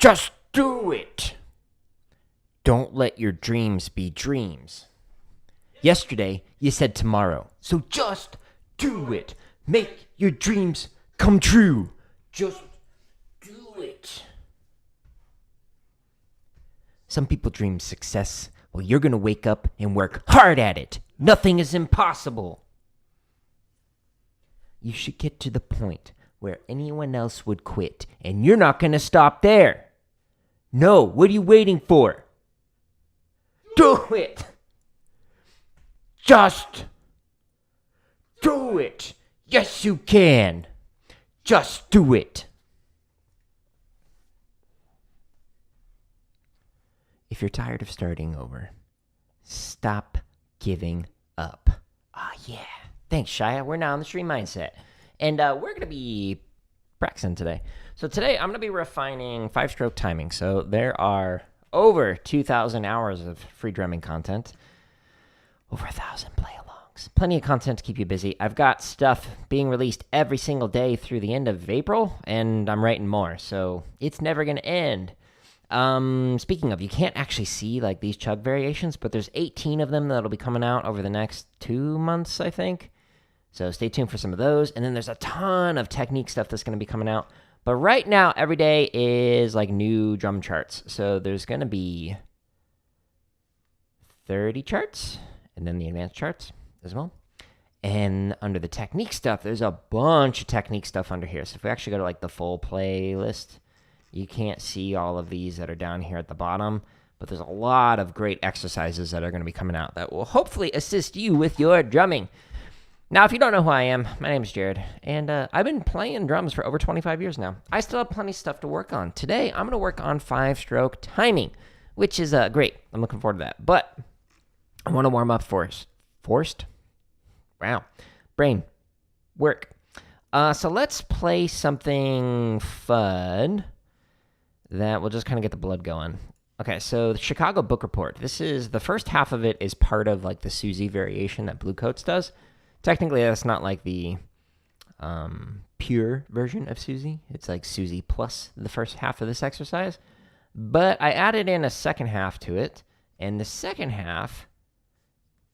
Just do it. Don't let your dreams be dreams. Yesterday, you said tomorrow. So just do it. Make your dreams come true. Just do it. Some people dream success. Well, you're going to wake up and work hard at it. Nothing is impossible. You should get to the point where anyone else would quit, and you're not going to stop there. No, what are you waiting for? Do it. Just do it. Yes, you can. Just do it. If you're tired of starting over, stop giving up. Yeah. Thanks, Shia. We're now on the stream mindset. And we're going to be practicing today. So today I'm going to be refining 5-stroke timing. So there are over 2,000 hours of free drumming content. Over 1,000 play-alongs. Plenty of content to keep you busy. I've got stuff being released every single day through the end of April, and I'm writing more. So it's never going to end. Speaking of, you can't actually see like these chug variations, but there's 18 of them that'll be coming out over the next 2 months, I think. So stay tuned for some of those. And then there's a ton of technique stuff that's going to be coming out. But right now, every day is like new drum charts. So there's going to be 30 charts and then the advanced charts as well. And under the technique stuff, there's a bunch of technique stuff under here. So if we actually go to like the full playlist, you can't see all of these that are down here at the bottom, but there's a lot of great exercises that are going to be coming out that will hopefully assist you with your drumming. Now, if you don't know who I am, my name is Jared, and I've been playing drums for over 25 years now. I still have plenty of stuff to work on. Today, I'm going to work on 5-stroke timing, which is great. I'm looking forward to that. But I want to warm up forced? Wow. Brain. Work. So let's play something fun that will just kind of get the blood going. Okay, so the Chicago Book Report. This is, the first half of it is part of like the Susie variation that Blue Coats does. Technically, that's not like the pure version of Susie. It's like Susie plus the first half of this exercise. But I added in a second half to it, and the second half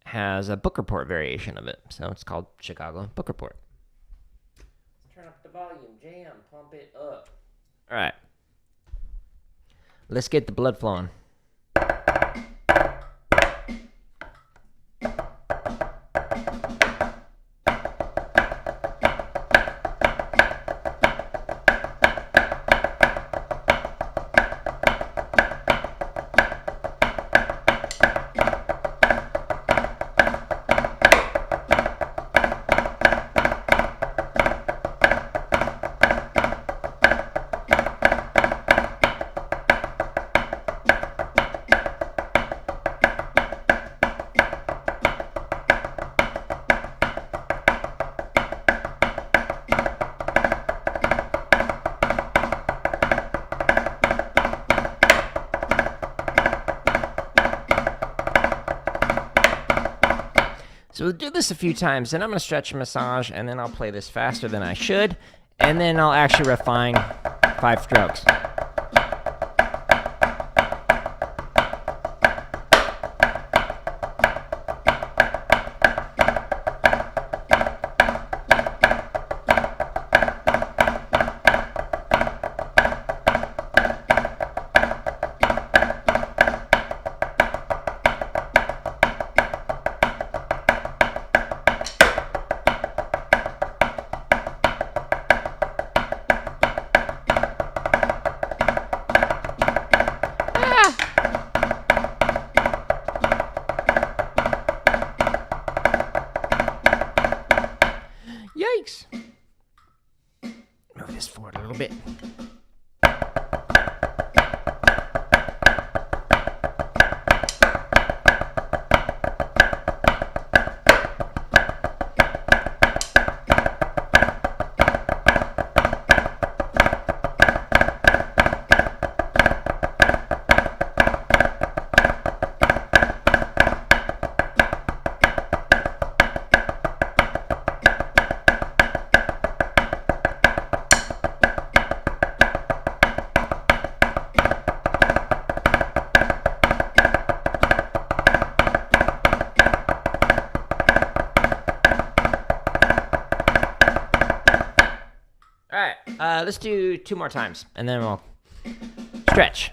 has a book report variation of it. So it's called Chicago Book Report. Turn up the volume, jam, pump it up. All right. Let's get the blood flowing. So we'll do this a few times, then I'm going to stretch and massage, and then I'll play this faster than I should, and then I'll actually refine 5 strokes. Let's do 2 more times, and then we'll stretch.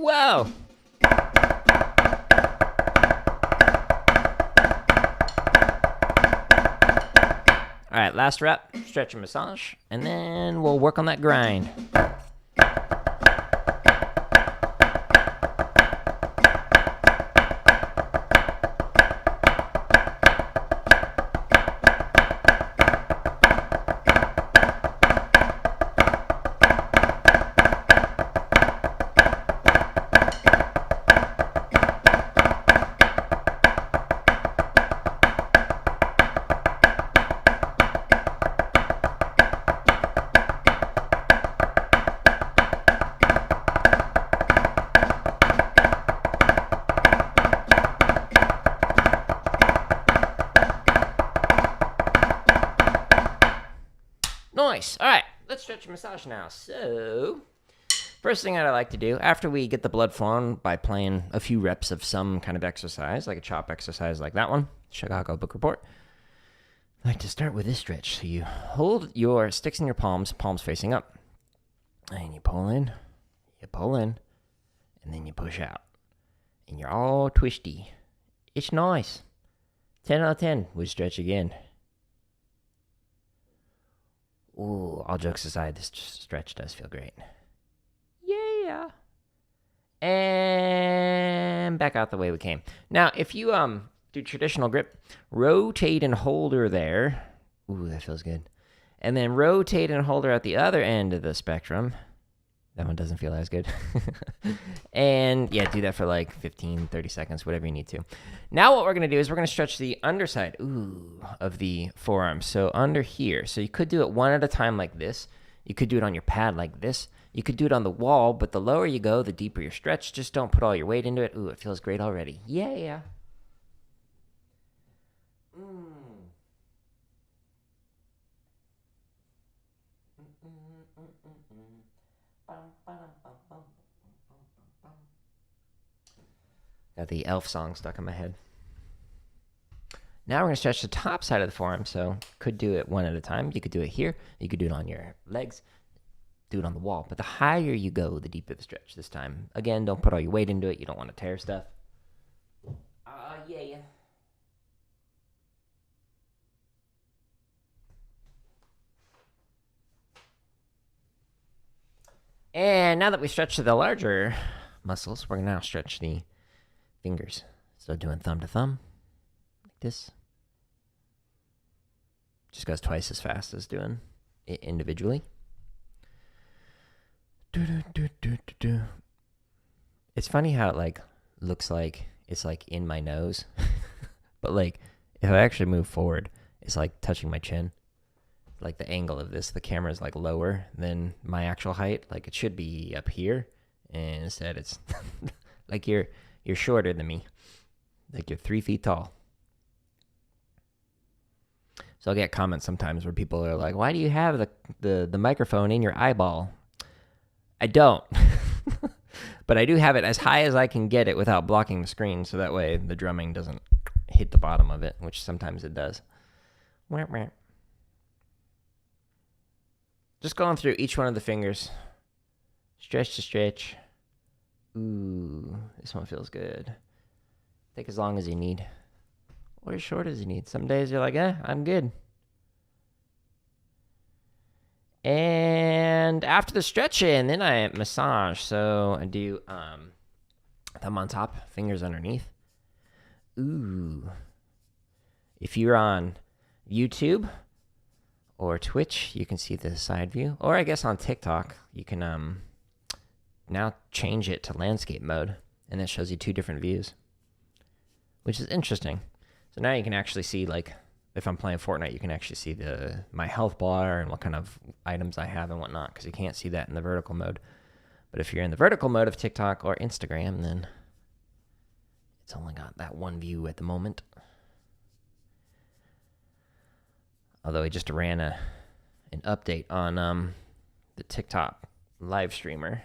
Whoa! All right, last rep, stretch and massage, and then we'll work on that grind. Nice. All right, let's stretch and massage now. So, first thing that I like to do after we get the blood flowing by playing a few reps of some kind of exercise, like a chop exercise like that one, Chicago Book Report, I like to start with this stretch. So you hold your sticks in your palms, palms facing up, and you pull in, and then you push out. And you're all twisty. It's nice. 10 out of 10 would stretch again. Ooh, all jokes aside, this stretch does feel great. Yeah. And back out the way we came. Now, if you do traditional grip, rotate and hold her there. Ooh, that feels good. And then rotate and hold her at the other end of the spectrum. That one doesn't feel as good. And yeah, do that for like 15, 30 seconds, whatever you need to. Now what we're going to do is we're going to stretch the underside of the forearm. So under here. So you could do it one at a time like this. You could do it on your pad like this. You could do it on the wall, but the lower you go, the deeper your stretch. Just don't put all your weight into it. Ooh, it feels great already. Yeah. Got the elf song stuck in my head. Now we're going to stretch the top side of the forearm, so could do it one at a time. You could do it here. You could do it on your legs. Do it on the wall. But the higher you go, the deeper the stretch this time. Again, don't put all your weight into it. You don't want to tear stuff. Yeah. And now that we stretched the larger muscles, we're going to now stretch the fingers. So doing thumb to thumb, like this. Just goes twice as fast as doing it individually. It's funny how it like looks like it's like in my nose. But like if I actually move forward, it's like touching my chin. Like the angle of this, the camera is like lower than my actual height. Like it should be up here, and instead it's like you're shorter than me. Like you're 3 feet tall. So I'll get comments sometimes where people are like, "Why do you have the microphone in your eyeball?" I don't. But I do have it as high as I can get it without blocking the screen, so that way the drumming doesn't hit the bottom of it, which sometimes it does. Just going through each one of the fingers. Stretch to stretch. Ooh, this one feels good. Take as long as you need. Or as short as you need. Some days you're like, I'm good. And after the stretching, then I massage. So I do thumb on top, fingers underneath. Ooh. If you're on YouTube or Twitch, you can see the side view. Or I guess on TikTok, you can now change it to landscape mode. And that shows you 2 different views, which is interesting. So now you can actually see like if I'm playing Fortnite, you can actually see my health bar and what kind of items I have and whatnot, because you can't see that in the vertical mode. But if you're in the vertical mode of TikTok or Instagram, then it's only got that one view at the moment. Although I just ran an update on the TikTok live streamer.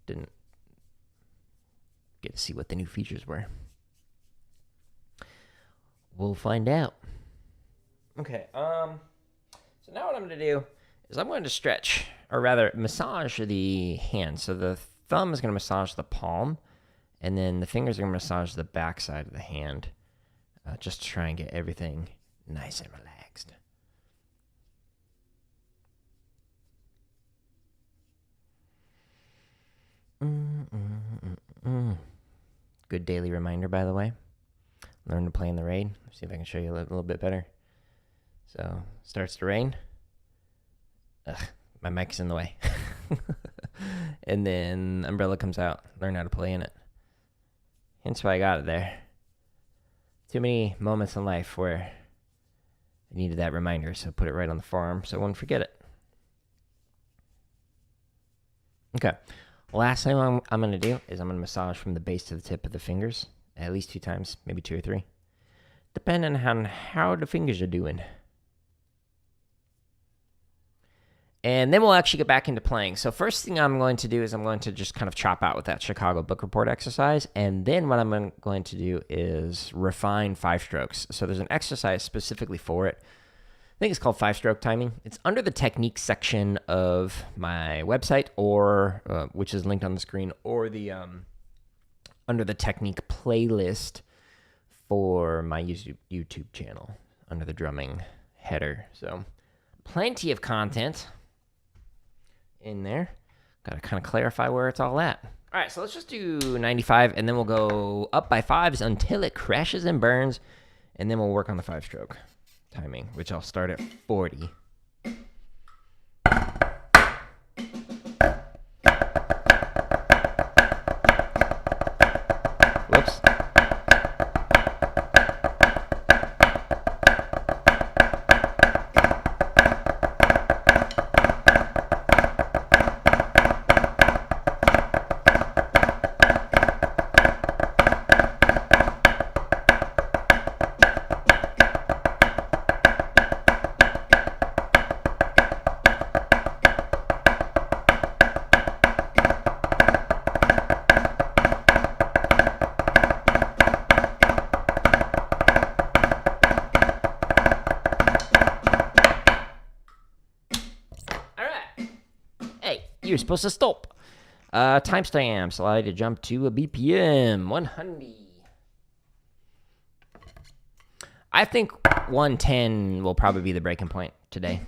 Didn't get to see what the new features were. We'll find out. Okay, so now what I'm going to do is I'm going to stretch, or rather massage the hand. So the thumb is going to massage the palm, and then the fingers are going to massage the back side of the hand, just to try and get everything nice and relaxed. Good daily reminder, by the way. Learn to play in the rain. See if I can show you a little bit better. So, starts to rain. Ugh, my mic's in the way. And then umbrella comes out. Learn how to play in it. Hence why I got it there. Too many moments in life where I needed that reminder, so put it right on the forearm so I wouldn't forget it. Okay. Last thing I'm going to do is I'm going to massage from the base to the tip of the fingers. At least 2 times, maybe 2 or 3. Depending on how the fingers are doing. And then we'll actually get back into playing. So first thing I'm going to do is I'm going to just kind of chop out with that Chicago book report exercise. And then what I'm going to do is refine 5 strokes. So there's an exercise specifically for it. I think it's called 5-stroke timing. It's under the technique section of my website, or which is linked on the screen, or the under the technique playlist for my YouTube channel under the drumming header. So plenty of content in there. Got to kind of clarify where it's all at. All right, so let's just do 95, and then we'll go up by 5s until it crashes and burns, and then we'll work on the 5-stroke timing, which I'll start at 40. Whoops. You're supposed to stop. Timestamp. Slide to jump to a BPM. 100. I think 110 will probably be the breaking point today.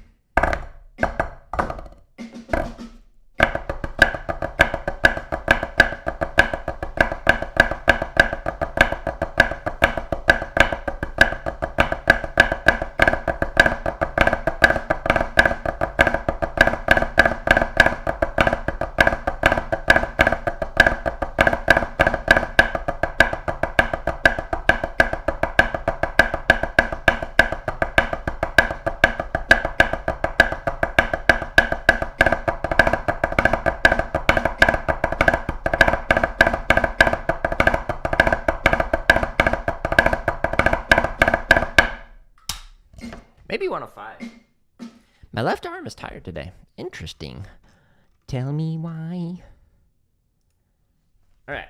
Maybe 105. My left arm is tired today. Interesting. Tell me why. All right.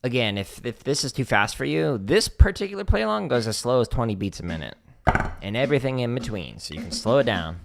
Again, if this is too fast for you, this particular play along goes as slow as 20 beats a minute. And everything in between, so you can slow it down.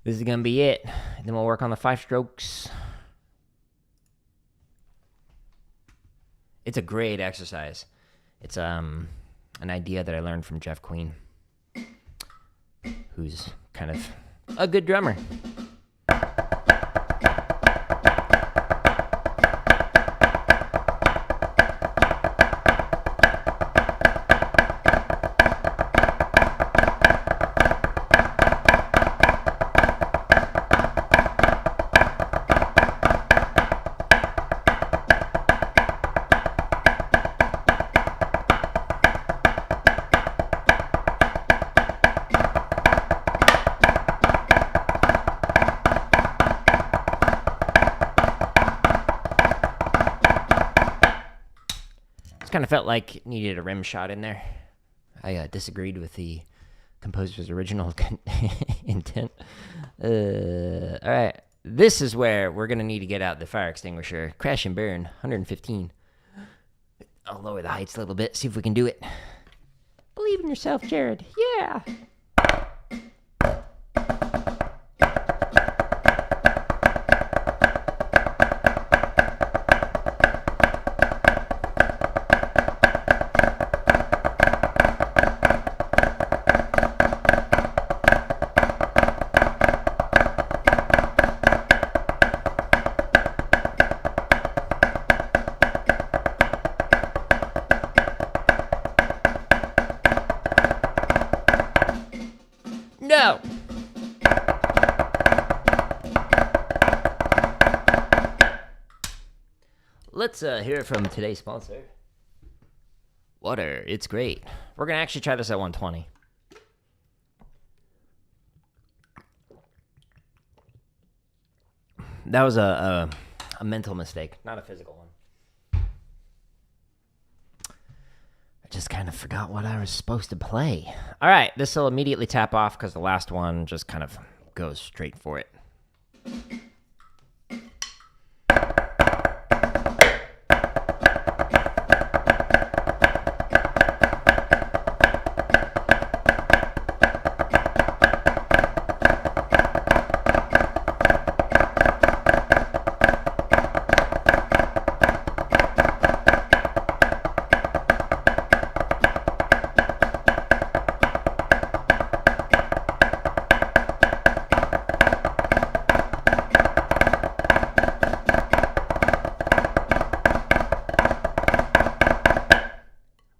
This is going to be it. And then we'll work on the 5 strokes. It's a great exercise. It's an idea that I learned from Jeff Queen, who's kind of a good drummer. Kind of felt like it needed a rim shot in there. I disagreed with the composer's original intent. All right, this is where we're gonna need to get out the fire extinguisher. Crash and burn, 115. I'll lower the heights a little bit, see if we can do it. Believe in yourself, Jared. Yeah. No! Let's hear from today's sponsor. Water. It's great. We're going to actually try this at 120. That was a mental mistake, not a physical one. I just kind of forgot what I was supposed to play. All right, this will immediately tap off because the last one just kind of goes straight for it.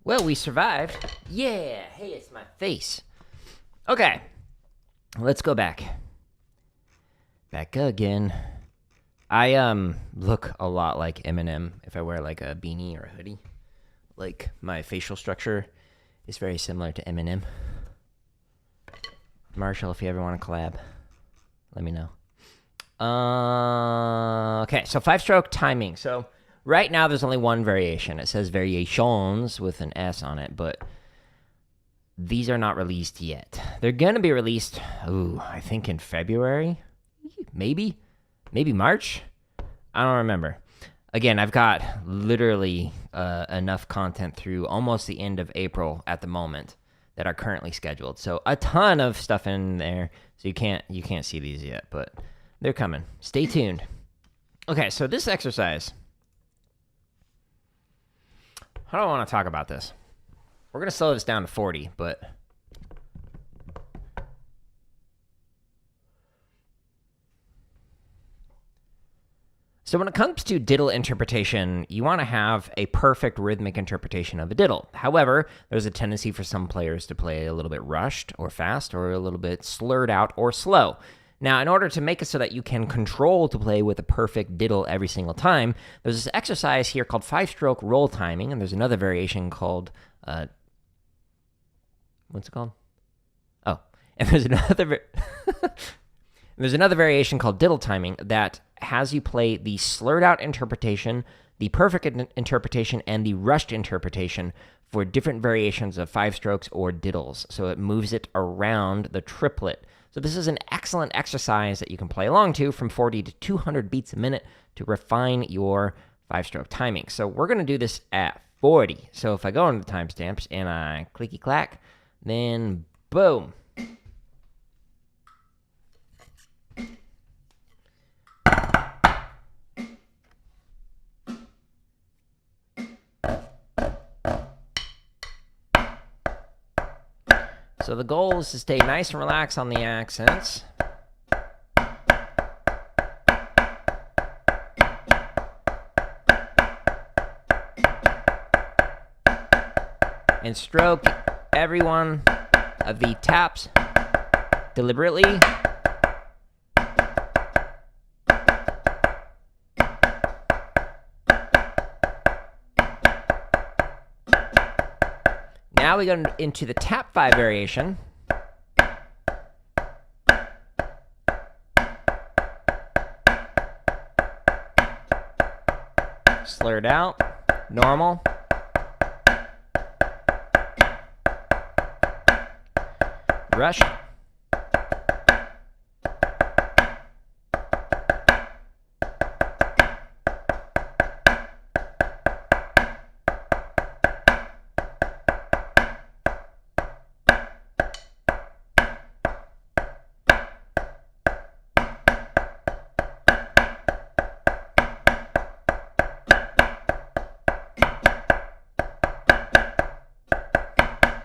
Well, we survived. Yeah. Hey, it's my face. Okay. Let's go back. Back again. I look a lot like Eminem if I wear like a beanie or a hoodie. Like my facial structure is very similar to Eminem. Marshall, if you ever want to collab, let me know. Okay, so 5-stroke timing. So right now, there's only one variation. It says variations with an S on it, but these are not released yet. They're going to be released, I think in February? Maybe March? I don't remember. Again, I've got literally enough content through almost the end of April at the moment that are currently scheduled. So a ton of stuff in there. So you can't see these yet, but they're coming. Stay tuned. Okay, so this exercise, I don't want to talk about this. We're going to slow this down to 40, but so when it comes to diddle interpretation, you want to have a perfect rhythmic interpretation of a diddle. However, there's a tendency for some players to play a little bit rushed or fast or a little bit slurred out or slow. Now, in order to make it so that you can control to play with a perfect diddle every single time, there's this exercise here called 5-stroke roll timing, and there's another variation called, what's it called? Oh, and there's another variation called diddle timing that has you play the slurred out interpretation, the perfect interpretation, and the rushed interpretation for different variations of 5 strokes or diddles. So it moves it around the triplet. So this is an excellent exercise that you can play along to from 40 to 200 beats a minute to refine your 5-stroke timing. So we're going to do this at 40. So if I go into the timestamps and I clicky clack, then boom. So the goal is to stay nice and relaxed on the accents. And stroke every one of the taps deliberately. Now we go into the tap 5 variation. Slurred out, normal. Rush.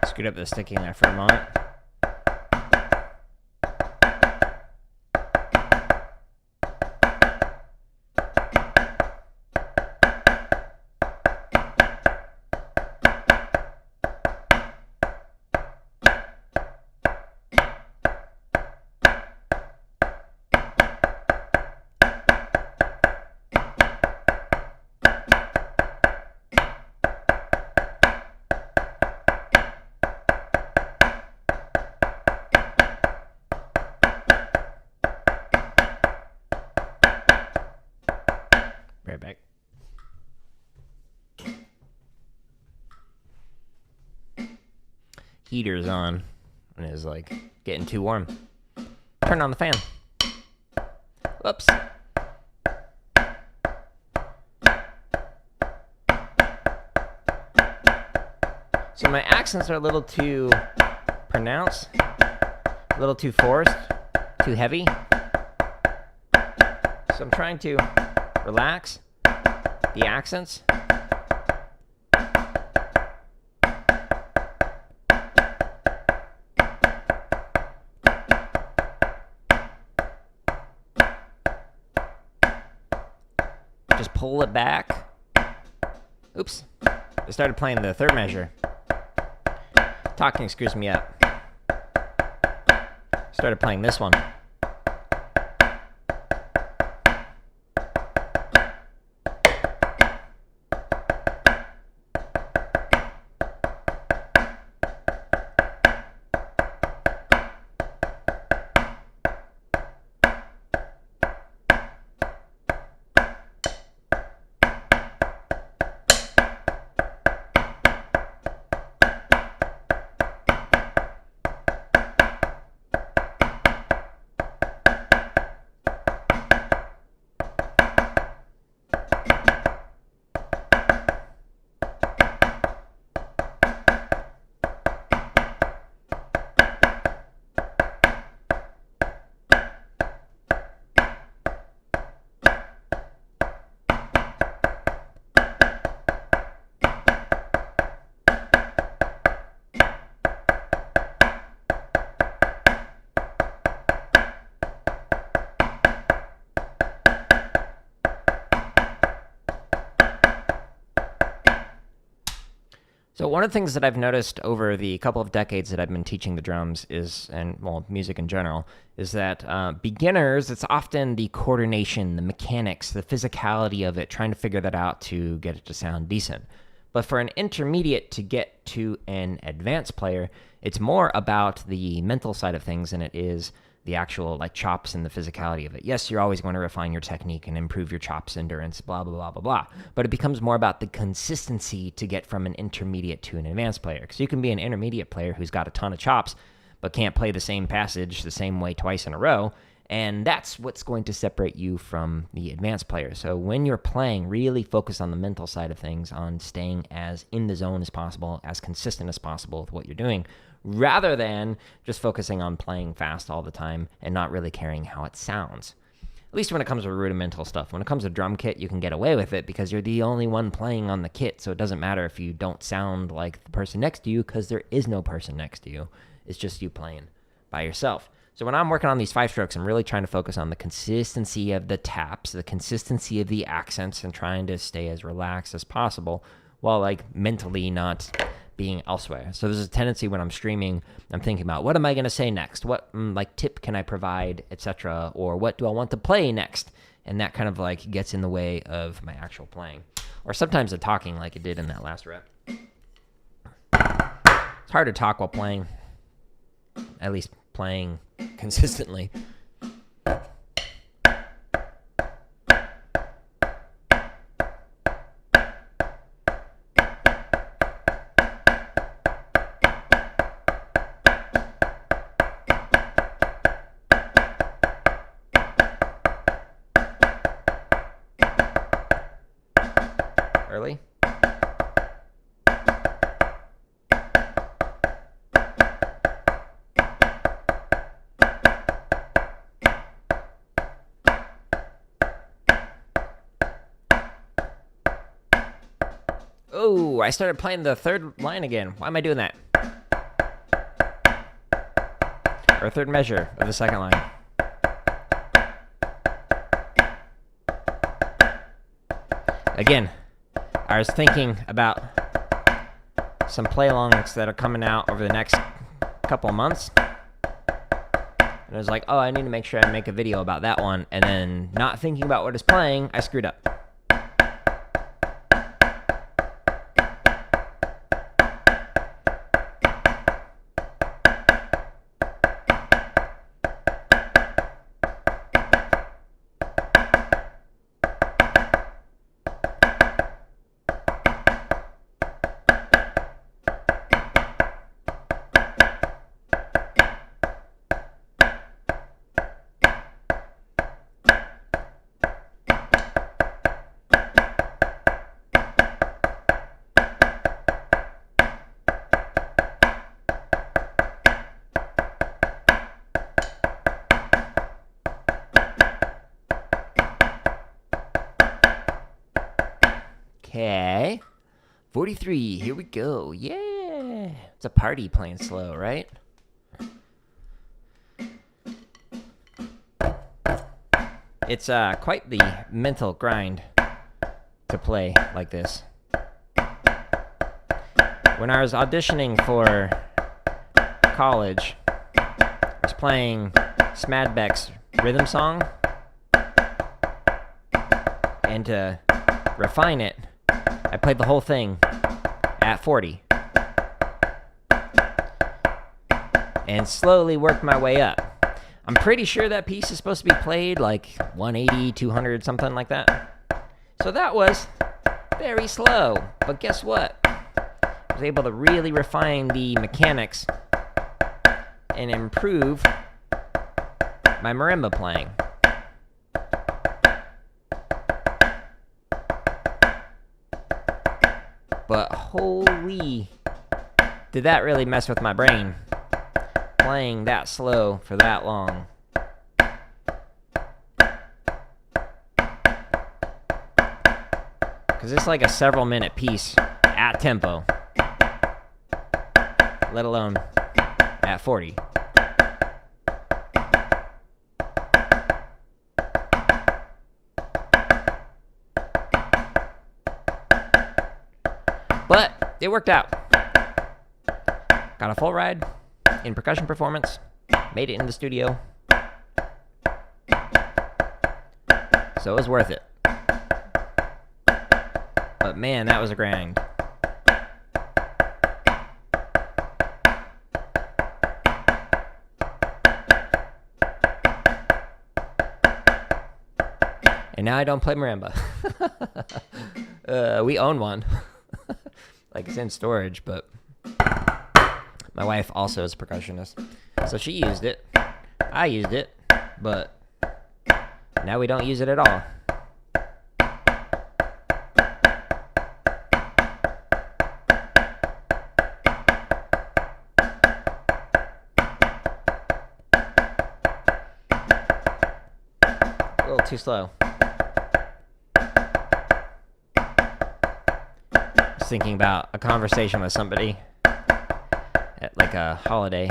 Scoot up the sticking there for a moment. Right back. Heater's on and it's like getting too warm. Turn on the fan. Whoops. So my accents are a little too pronounced, a little too forced, too heavy. So I'm trying to relax the accents. Just pull it back. Oops. I started playing the third measure. Talking screws me up. Started playing this one. So one of the things that I've noticed over the couple of decades that I've been teaching the drums is, and well, music in general, is that beginners, it's often the coordination, the mechanics, the physicality of it, trying to figure that out to get it to sound decent. But for an intermediate to get to an advanced player, it's more about the mental side of things than it is the actual like chops and the physicality of it. Yes, you're always going to refine your technique and improve your chops, endurance, blah, blah, blah, blah, blah. But it becomes more about the consistency to get from an intermediate to an advanced player. Because you can be an intermediate player who's got a ton of chops, but can't play the same passage the same way twice in a row. And that's what's going to separate you from the advanced player. So when you're playing, really focus on the mental side of things, on staying as in the zone as possible, as consistent as possible with what you're doing, rather than just focusing on playing fast all the time and not really caring how it sounds. At least when it comes to rudimental stuff. When it comes to drum kit, you can get away with it because you're the only one playing on the kit, so it doesn't matter if you don't sound like the person next to you because there is no person next to you. It's just you playing by yourself. So when I'm working on these 5 strokes, I'm really trying to focus on the consistency of the taps, the consistency of the accents, and trying to stay as relaxed as possible while like mentally not being elsewhere. So there's a tendency when I'm streaming, I'm thinking about what am I going to say next? What like tip can I provide, etc. Or what do I want to play next? And that kind of like gets in the way of my actual playing. Or sometimes the talking like it did in that last rep. It's hard to talk while playing, at least playing consistently. Early. Oh, I started playing the third line again. Why am I doing that? Or third measure of the second line. Again, I was thinking about some play-alongs that are coming out over the next couple of months. And I was like, oh, I need to make sure I make a video about that one. And then not thinking about what it's playing, I screwed up. Okay. 43. Here we go. Yeah. It's a party playing slow, right? It's quite the mental grind to play like this. When I was auditioning for college, I was playing Smadbeck's rhythm song, and to refine it, I played the whole thing at 40 and slowly worked my way up. I'm pretty sure that piece is supposed to be played like 180, 200, something like that. So that was very slow, but guess what? I was able to really refine the mechanics and improve my marimba playing. But holy, did that really mess with my brain, playing that slow for that long. Because it's like a several minute piece at tempo, let alone at 40. But it worked out. Got a full ride in percussion performance. Made it in the studio. So it was worth it. But man, that was a grind. And now I don't play marimba. We own one. Like, it's in storage, but my wife also is a percussionist. So she used it. I used it, but now we don't use it at all. A little too slow. Thinking about a conversation with somebody at like a holiday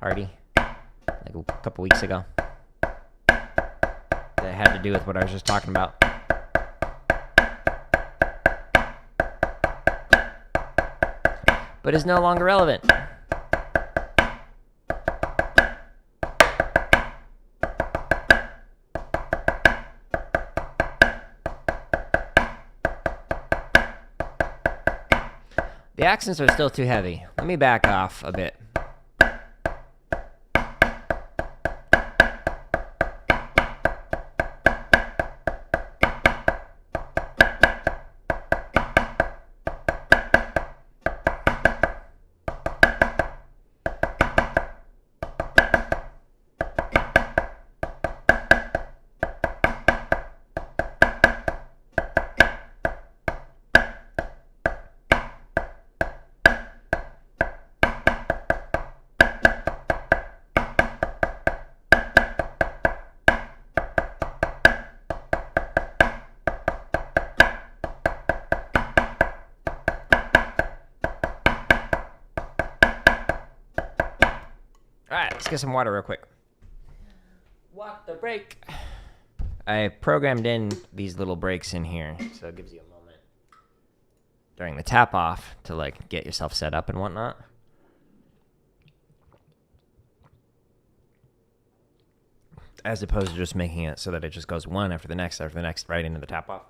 party like a couple weeks ago that had to do with what I was just talking about. But is no longer relevant. The accents are still too heavy. Let me back off a bit. Alright, let's get some water real quick. Water break. I programmed in these little breaks in here, so it gives you a moment during the tap off to like get yourself set up and whatnot. As opposed to just making it so that it just goes one after the next right into the tap off.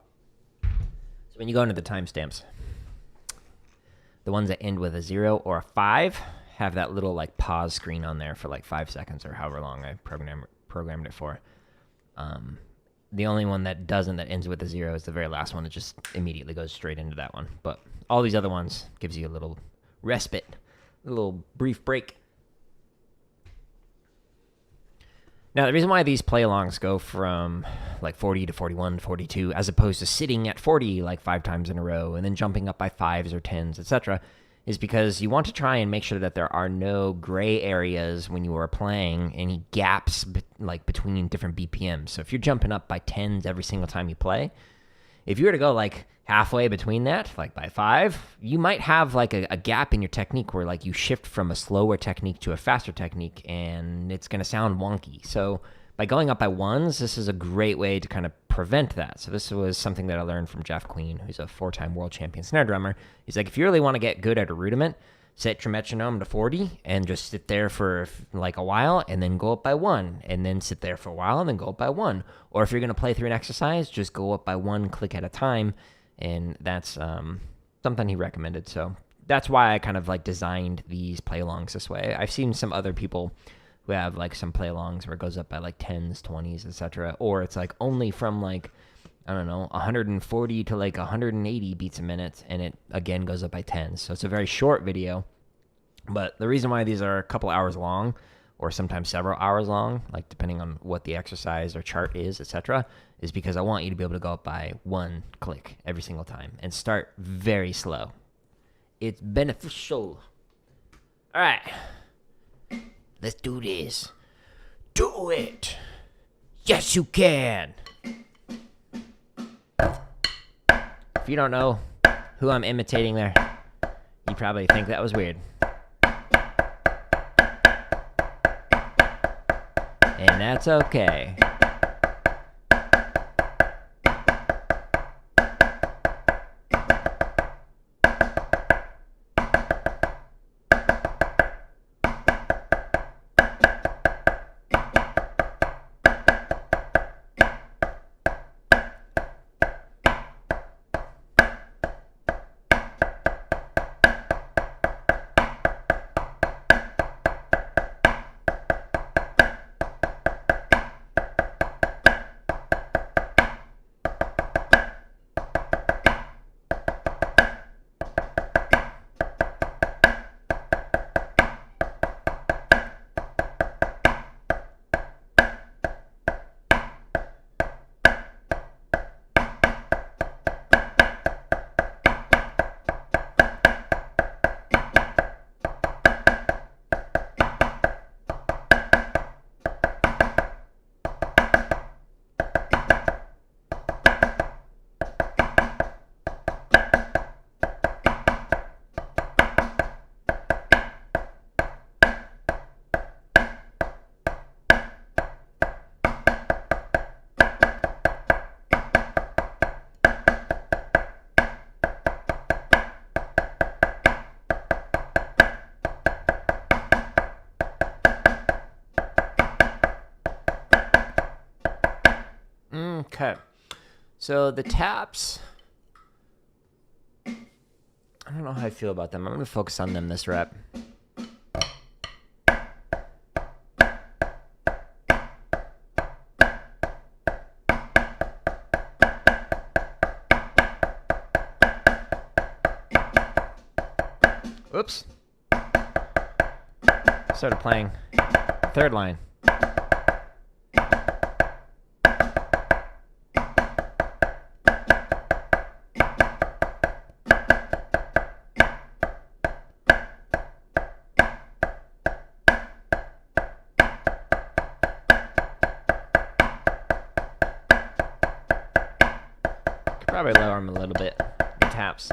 So when you go into the timestamps, the ones that end with a 0 or a 5 have that little like pause screen on there for like 5 seconds or however long I programmed it for. The only one that doesn't, that ends with a 0, is the very last one that just immediately goes straight into that one. But all these other ones gives you a little respite, a little brief break. Now, the reason why these play-alongs go from like 40 to 41 to 42, as opposed to sitting at 40 like 5 times in a row and then jumping up by 5s or 10s, etc., is because you want to try and make sure that there are no gray areas when you are playing, any gaps like between different BPMs. So if you're jumping up by 10s every single time you play, if you were to go like halfway between that, like by 5, you might have like a gap in your technique where like you shift from a slower technique to a faster technique, and it's going to sound wonky. So by going up by 1s, this is a great way to kind of prevent that. So this was something that I learned from Jeff Queen, who's a 4-time world champion snare drummer. He's like, if you really want to get good at a rudiment, set your metronome to 40 and just sit there for like a while and then go up by 1, and then sit there for a while and then go up by 1. Or if you're going to play through an exercise, just go up by 1 click at a time. And that's something he recommended. So that's why I kind of like designed these play-alongs this way. I've seen some other people who have like some play-alongs where it goes up by like 10s, 20s, etc. Or it's like only from like, I don't know, 140 to like 180 beats a minute, and it again goes up by 10s. So it's a very short video. But the reason why these are a couple hours long, or sometimes several hours long, like depending on what the exercise or chart is, etc., is because I want you to be able to go up by 1 click every single time and start very slow. It's beneficial. All right. Let's do this. Do it. Yes, you can. If you don't know who I'm imitating there, you probably think that was weird. And that's okay. Okay. So the taps, I don't know how I feel about them. I'm going to focus on them this rep. Oops. Started playing third line. Could probably lower them a little bit, the taps.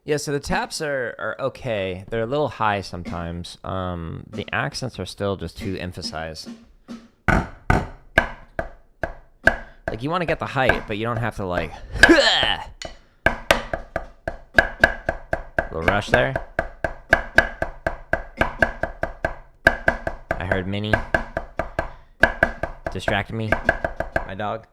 Yeah, so the taps are okay. They're a little high sometimes. The accents are still just too emphasized. Like, you want to get the height, but you don't have to, like... little rush there. I heard Minnie. Distracted me. My dog.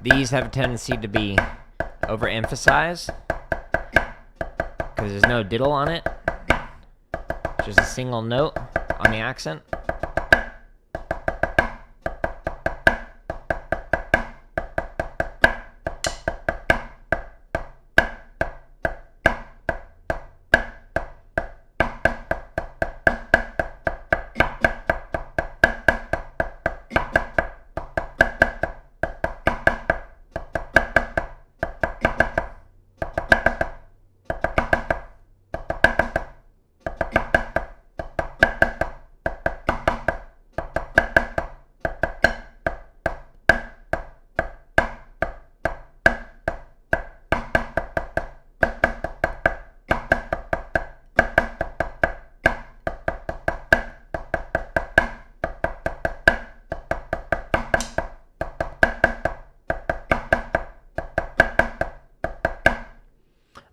These have a tendency to be overemphasized because there's no diddle on it. It's just a single note on the accent.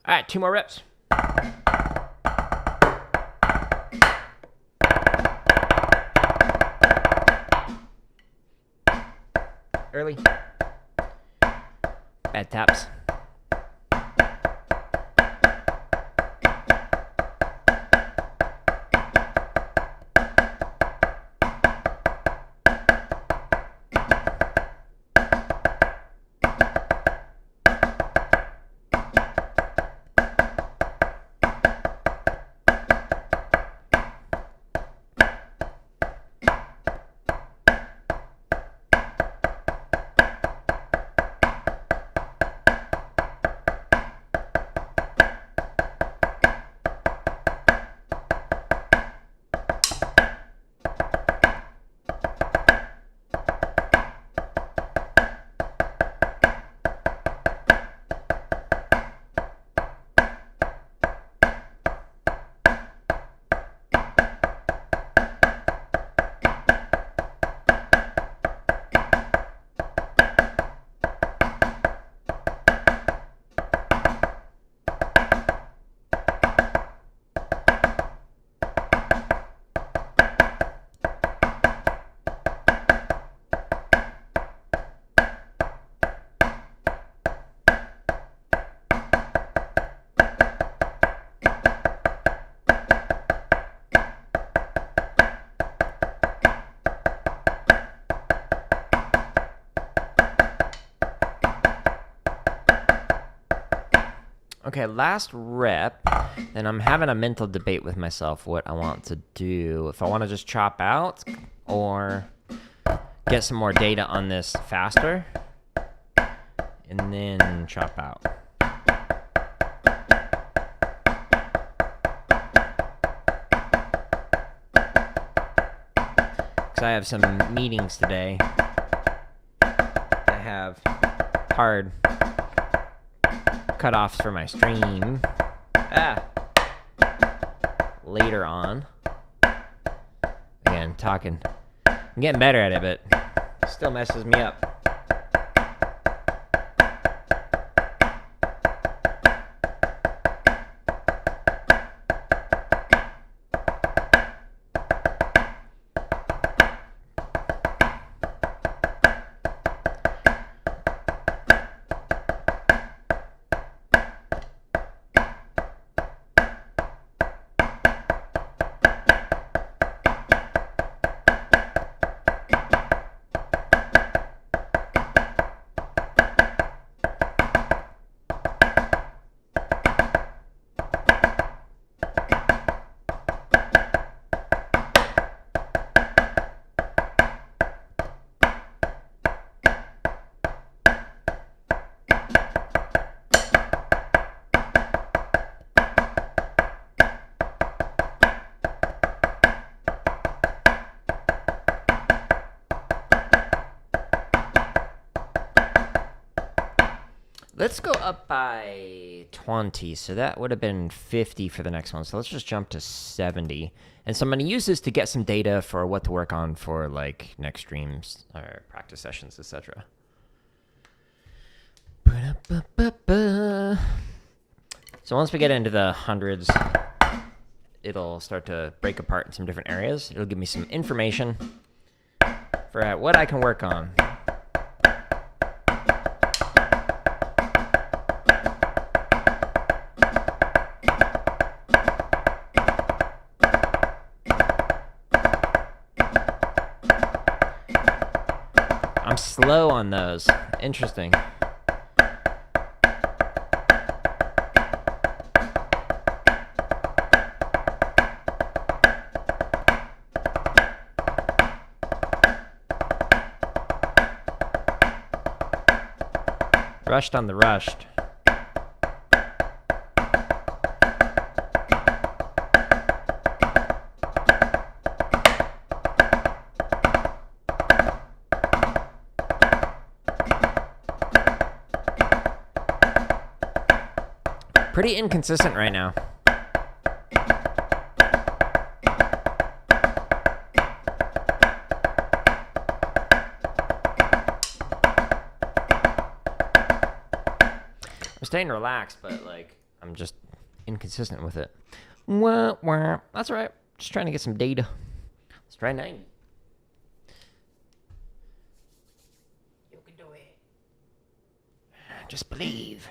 All right, 2 more reps. Early. Bad taps. Okay, last rep. Then I'm having a mental debate with myself what I want to do. If I want to just chop out or get some more data on this faster and then chop out. Because I have some meetings today. I have hard cutoffs for my stream later on. Again, talking. I'm getting better at it, but it still messes me up. Let's go up by 20, so that would have been 50 for the next one. So let's just jump to 70. And so I'm going to use this to get some data for what to work on for like next streams or practice sessions, etc. So once we get into the hundreds, it'll start to break apart in some different areas. It'll give me some information for what I can work on. Slow on those. Interesting. Rushed on the rushed. Pretty inconsistent right now. I'm staying relaxed, but like I'm just inconsistent with it. Wah, wah. That's all right. Just trying to get some data. Let's try 90. You can do it. Just believe.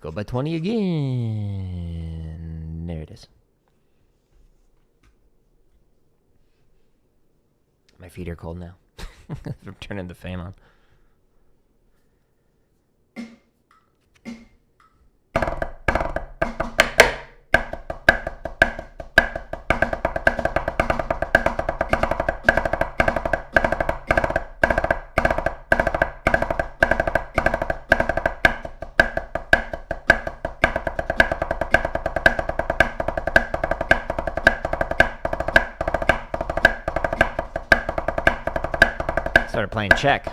Go by 20 again. There it is. My feet are cold now. I'm turning the fan on. Started playing check.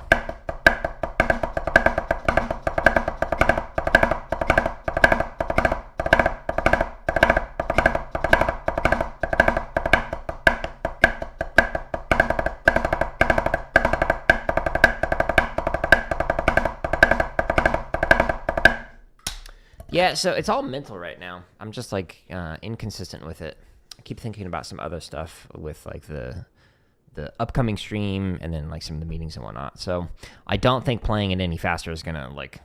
Yeah, so it's all mental right now. I'm just like inconsistent with it. I keep thinking about some other stuff with like the upcoming stream and then like some of the meetings and whatnot. So I don't think playing it any faster is gonna like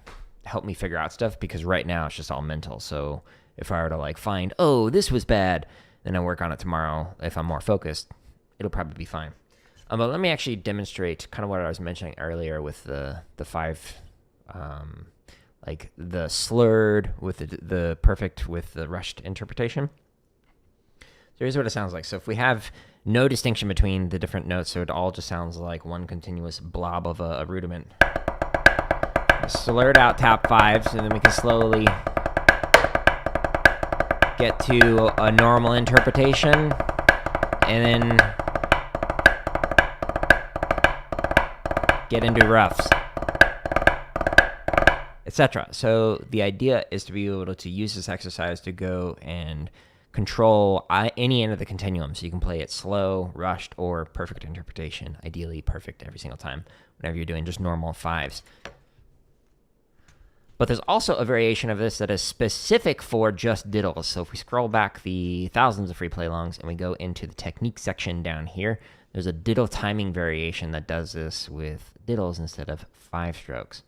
help me figure out stuff, because right now it's just all mental. So if I were to like find, oh, this was bad, then I work on it tomorrow. If I'm more focused, it'll probably be fine. But let me actually demonstrate kind of what I was mentioning earlier with the 5. Like the slurred with the perfect with the rushed interpretation. So here's what it sounds like. So if we have no distinction between the different notes, so it all just sounds like one continuous blob of a rudiment. Slurred out top 5s, and then we can slowly get to a normal interpretation, and then get into roughs, etc. So the idea is to be able to use this exercise to go and control any end of the continuum. So you can play it slow, rushed, or perfect interpretation. Ideally perfect every single time whenever you're doing just normal 5s. But there's also a variation of this that is specific for just diddles. So if we scroll back the thousands of free play longs and we go into the technique section down here, there's a diddle timing variation that does this with diddles instead of 5 strokes.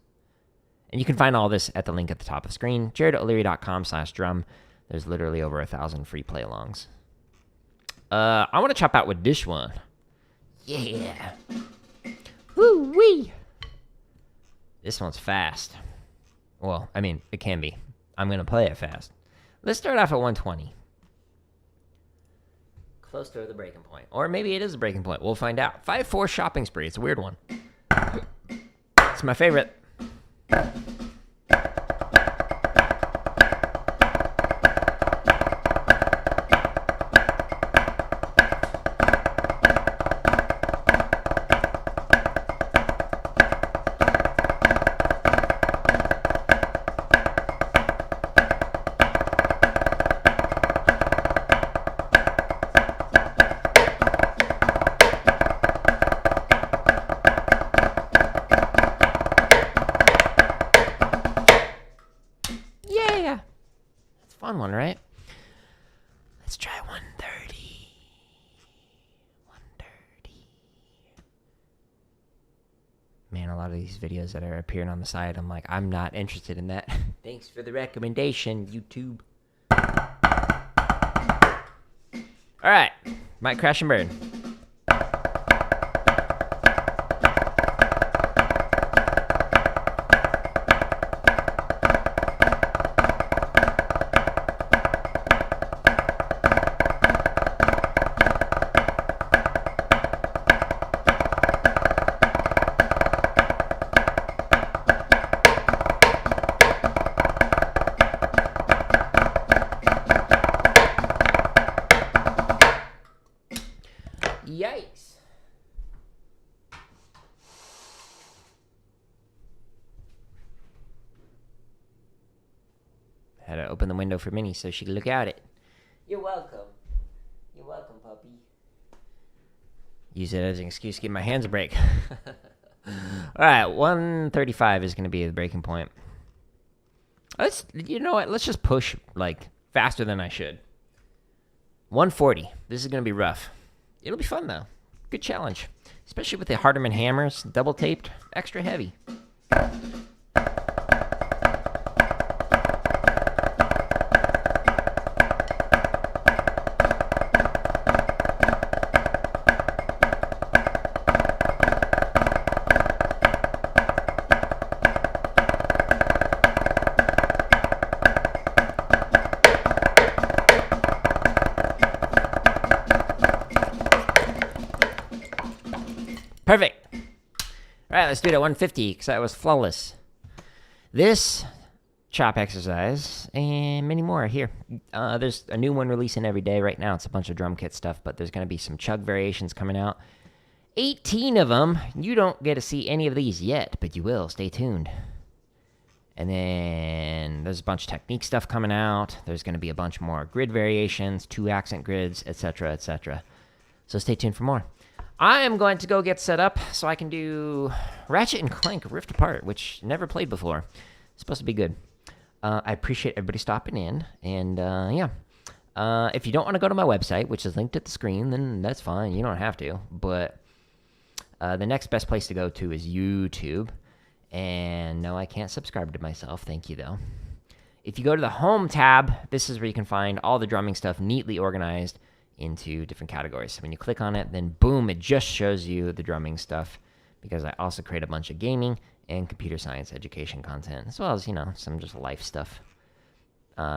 And you can find all this at the link at the top of the screen, jaredoleary.com/drum. There's literally over 1,000 free play alongs. I want to chop out with this one. Yeah. Woo-wee. This one's fast. Well, I mean, it can be. I'm going to play it fast. Let's start off at 120. Close to the breaking point. Or maybe it is a breaking point. We'll find out. 5/4 shopping spree. It's a weird one. It's my favorite. Fun one, right? Let's try 130. 130. Man, a lot of these videos that are appearing on the side, I'm like, I'm not interested in that. Thanks for the recommendation, YouTube. All right, might crash and burn. Yikes. Had to open the window for Minnie so she could look out it. You're welcome. You're welcome, puppy. Use it as an excuse to give my hands a break. Alright, 135 is going to be the breaking point. You know what? Let's just push, like, faster than I should. 140. This is going to be rough. It'll be fun, though. Good challenge. Especially with the Hardeman hammers, double taped, extra heavy. Perfect. All right, let's do it at 150 because that was flawless. This chop exercise and many more are here. There's a new one releasing every day right now. It's a bunch of drum kit stuff, but there's going to be some chug variations coming out. 18 of them. You don't get to see any of these yet, but you will. Stay tuned. And then there's a bunch of technique stuff coming out. There's going to be a bunch more grid variations, 2 accent grids, etc., etc. So stay tuned for more. I am going to go get set up so I can do Ratchet and Clank Rift Apart, which never played before. It's supposed to be good. I appreciate everybody stopping in. And yeah. If you don't want to go to my website, which is linked at the screen, then that's fine. You don't have to. But the next best place to go to is YouTube. And no, I can't subscribe to myself. Thank you, though. If you go to the Home tab, this is where you can find all the drumming stuff neatly organized into different categories. So when you click on it, then boom, it just shows you the drumming stuff, because I also create a bunch of gaming and computer science education content, as well as, you know, some just life stuff.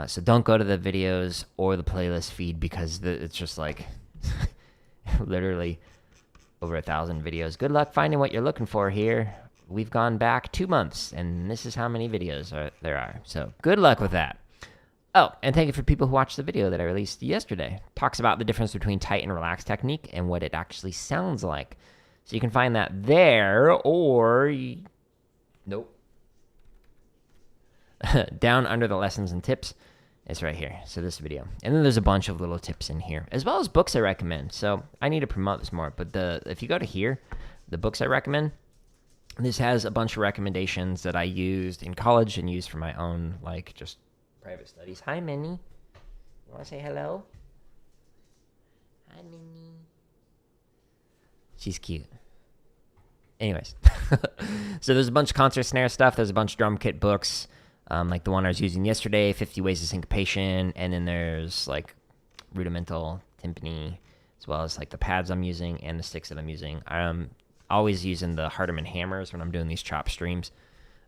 So don't go to the videos or the playlist feed, because it's just like literally over 1,000 videos. Good luck finding what you're looking for here. We've gone back 2 months, and this is how many videos there are. So good luck with that. Oh, and thank you for people who watched the video that I released yesterday. Talks about the difference between tight and relaxed technique and what it actually sounds like. So you can find that there, or nope. Down under the lessons and tips. It's right here. So this video. And then there's a bunch of little tips in here, as well as books I recommend. So I need to promote this more. But if you go to here, the books I recommend, this has a bunch of recommendations that I used in college and used for my own, like, just private studies. Hi, Minnie. You want to say hello? Hi, Minnie. She's cute. Anyways. So there's a bunch of concert snare stuff. There's a bunch of drum kit books, like the one I was using yesterday, 50 Ways of Syncopation. And then there's, like, rudimental timpani, as well as, like, the pads I'm using and the sticks that I'm using. Always using the Hardeman hammers when I'm doing these chop streams,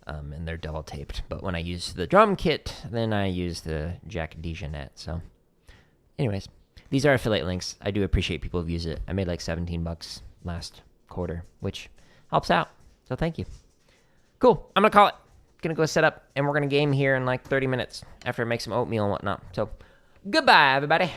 and they're double taped. But when I use the drum kit, then I use the Jack DeJohnette. So anyways, these are affiliate links. I do appreciate people who use it. I made like $17 last quarter, which helps out. So thank you. Cool. I'm going to call it. Going to go set up, and we're going to game here in like 30 minutes after I make some oatmeal and whatnot. So goodbye, everybody.